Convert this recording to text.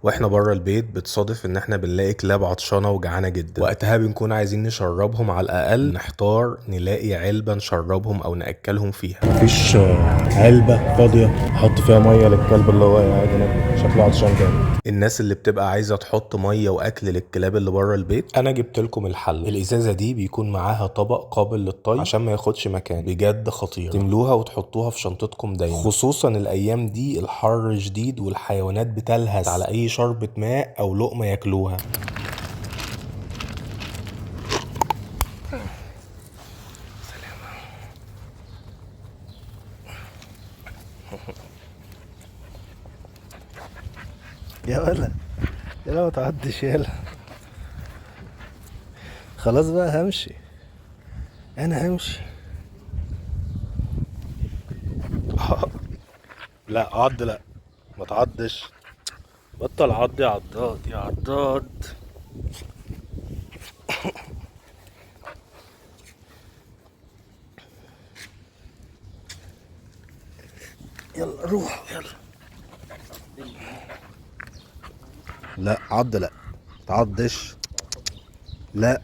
واحنا بره البيت بتصادف ان احنا بنلاقي كلاب عطشانه وجعانه جدا. وقتها بنكون عايزين نشربهم، على الاقل نحتار نلاقي علبه نشربهم او ناكلهم فيها. مفيش علبة فاضية احط فيها مية للكلب اللي هو قاعد هناك شكله عطشان جامد. الناس اللي بتبقى عايزه تحط ميه واكل للكلاب اللي بره البيت، انا جبت لكم الحل. الازازه دي بيكون معاها طبق قابل للطي عشان ما ياخدش مكان، بجد خطيره. تملوها وتحطوها في شنطتكم دايما، خصوصا الايام دي الحر شديد والحيوانات بتلهث على اي شربة ماء او لقمه ياكلوها. يا ولا يلا ما تعدش يلا. خلاص بقى همشي، انا همشي. لا عض، لا ما تعضش، بطل عض يا عضاد يا عضاد. يلا روح يلا. لا عض، لا تعضش، لا.